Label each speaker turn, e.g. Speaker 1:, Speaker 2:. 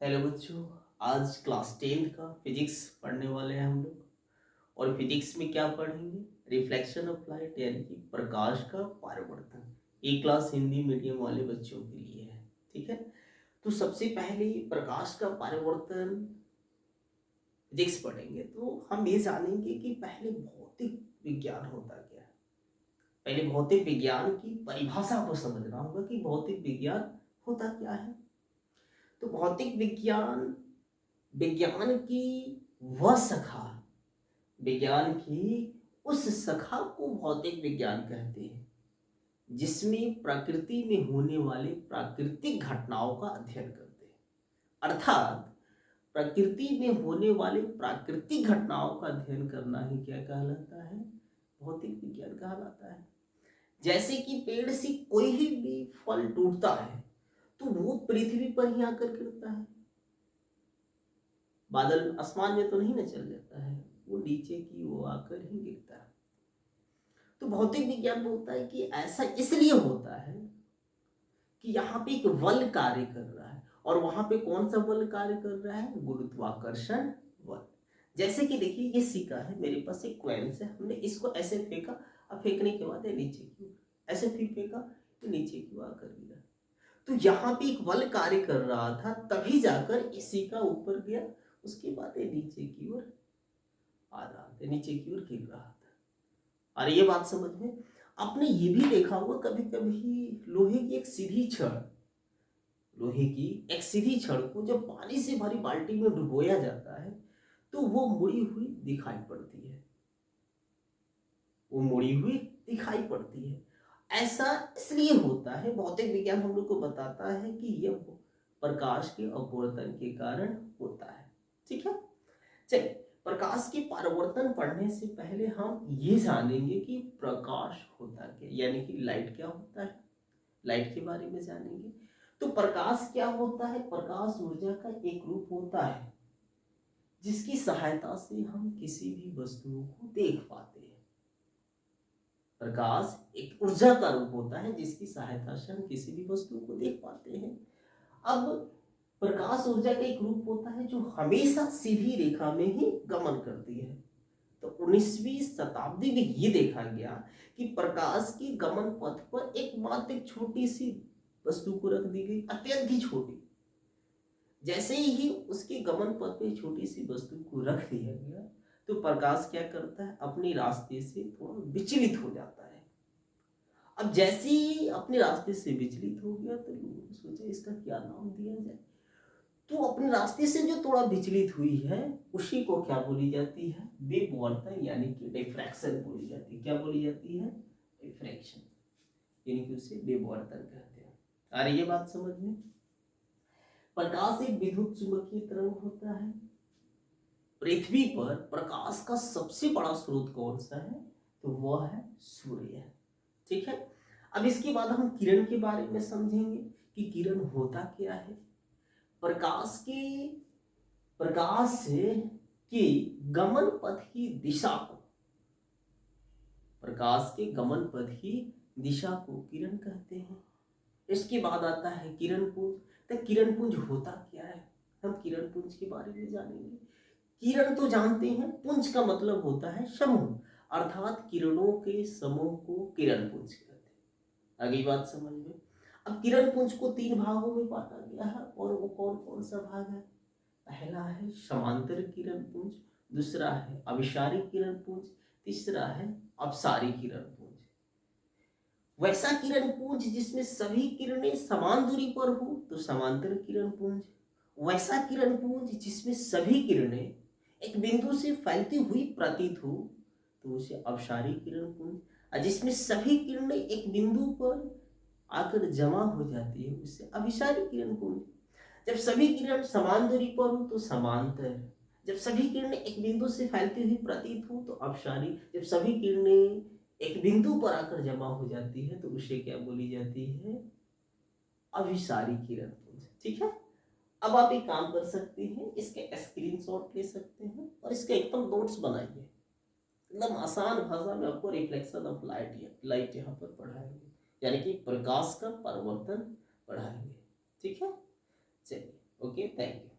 Speaker 1: Hello बच्चों। आज class 10 का फिजिक्स पढ़ने वाले हैं हम लोग। और फिजिक्स में क्या पढ़ेंगे? रिफ्लेक्शन ऑफ लाइट, यानी कि प्रकाश का परावर्तन। ये क्लास हिंदी मीडियम वाले बच्चों के लिए है। ठीक है, तो सबसे पहले प्रकाश का परावर्तन फिजिक्स पढ़ेंगे तो हम ये जानेंगे कि पहले भौतिक विज्ञान होता क्या है। पहले भौतिक विज्ञान की परिभाषा को समझना होगा कि भौतिक विज्ञान होता क्या है। तो भौतिक विज्ञान विज्ञान की वह शाखा, विज्ञान की उस शाखा को भौतिक विज्ञान कहते हैं जिसमें प्रकृति में होने वाले प्राकृतिक घटनाओं का अध्ययन करते हैं। अर्थात प्रकृति में होने वाले प्राकृतिक घटनाओं का अध्ययन करना ही क्या कहलाता है? भौतिक विज्ञान कहलाता है। जैसे कि पेड़ से कोई भी फल टूटता है तो वो पृथ्वी पर ही आकर गिरता है। बादल आसमान में तो नहीं न चल जाता है, वो नीचे की ओर आकर ही गिरता है। तो भौतिक विज्ञान बोलता है कि ऐसा इसलिए होता है कि यहाँ पे एक बल कार्य कर रहा है। और वहां पे कौन सा बल कार्य कर रहा है? गुरुत्वाकर्षण बल। जैसे कि देखिए, ये सिक्का है, मेरे पास एक कॉइन्स है, हमने इसको ऐसे फेंका। अब फेंकने के बाद ये नीचे की ओर, ऐसे फिर फेंका तो नीचे की ओर आकर गिरा। तो यहाँ पे एक बल कार्य कर रहा था, तभी जाकर ये सिक्का ऊपर गया। उसके बाद ये नीचे की ओर आ रहा था, नीचे की ओर गिर रहा था। और ये बात समझ में, आपने ये भी देखा होगा कभी कभी लोहे की एक सीधी छड़, लोहे की एक सीधी छड़ को जब पानी से भरी बाल्टी में डुबोया जाता है तो वो मुड़ी हुई दिखाई पड़ती है, वो मुड़ी हुई दिखाई पड़ती है। ऐसा इसलिए होता है, भौतिक विज्ञान हम लोग को बताता है कि यह प्रकाश के अपवर्तन के कारण होता है। ठीक है, चलिए, प्रकाश के परावर्तन पढ़ने से पहले हम ये जानेंगे कि प्रकाश होता क्या, यानी कि लाइट क्या होता है। लाइट के बारे में जानेंगे। तो प्रकाश क्या होता है? प्रकाश ऊर्जा का एक रूप होता है जिसकी सहायता से हम किसी भी वस्तुओं को देख पाते हैं। प्रकाश एक ऊर्जा का रूप होता है जिसकी सहायता से हम किसी भी वस्तु को देख पाते हैं। अब प्रकाश ऊर्जा का एक रूप होता है जो हमेशा सीधी रेखा में ही गमन करती है। तो 19वीं शताब्दी में ये देखा गया कि प्रकाश की गमन पथ पर एकमात्र एक छोटी सी वस्तु को रख दी गई, अत्यंत ही छोटी। जैसे ही उसके गमन पथ पे छोटी सी वस्तु को रख दिया गया तो प्रकाश क्या करता है? अपने रास्ते से थोड़ा विचलित हो जाता है। अब जैसे ही अपने रास्ते से विचलित हो गया तो लोगों ने सोचा इसका क्या नाम दिया जाए। तो अपने रास्ते से जो थोड़ा विचलित हुई है उसी को क्या बोली जाती है? विवर्तन, यानी कि डिफ्रैक्शन बोली जाती है। क्या बोली जाती है? डिफ्रैक्शन, यानी कि उसे विवर्तन कहते हैं। आ रही है बात समझ में? प्रकाश एक विद्युत चुंबकीय तरंग होता है। पृथ्वी पर प्रकाश का सबसे बड़ा स्रोत कौन सा है? तो वह है सूर्य। ठीक है, अब इसके बाद हम किरण के बारे में समझेंगे कि किरण होता क्या है। प्रकाश के प्रकाश की गमन पथ की दिशा को, प्रकाश के गमन पथ की दिशा को किरण कहते हैं। इसके बाद आता है किरण पुंज। तो किरण पुंज होता क्या है? हम किरण पुंज के बारे में जानेंगे। किरण तो जानते हैं, पुंज का मतलब होता है समूह, अर्थात किरणों के समूह को किरण पुंज कहते हैं। अगली बात समझ में। अब किरण पुंज को 3 भागों में बांटा गया है, और वो कौन कौन सा भाग है? पहला है समांतर किरण पुंज, दूसरा है अभिसारी किरण पुंज, तीसरा है अपसारी किरण पुंज। वैसा किरण पुंज जिसमें सभी किरणें समान दूरी पर हो तो समांतर किरण पुंज। वैसा किरण पुंज जिसमें सभी किरणें एक बिंदु से फैलती हुई प्रतीत हो तो उसे अपसारी किरण पुंज। और जिसमें सभी किरणें एक बिंदु पर आकर जमा हो जाती है उसे अभिसारी किरण पुंज। जब सभी किरण समान दूरी पर हो तो समांतर। जब सभी किरणें एक बिंदु से फैलती हुई प्रतीत हो तो अपसारी। जब सभी किरणें एक बिंदु पर आकर जमा हो जाती है तो उसे क्या बोली जाती है? अभिसारी किरण पुंज। ठीक है, अब आप एक काम कर सकते हैं, इसके स्क्रीनशॉट ले सकते हैं और इसके एकदम नोट्स बनाइए। एकदम आसान भाषा में आपको रिफ्लेक्शन ऑफ लाइट लाइट यहाँ पर पढ़ाएंगे, यानी कि प्रकाश का परावर्तन पढ़ाएंगे। ठीक है, चलिए। Okay, thank you.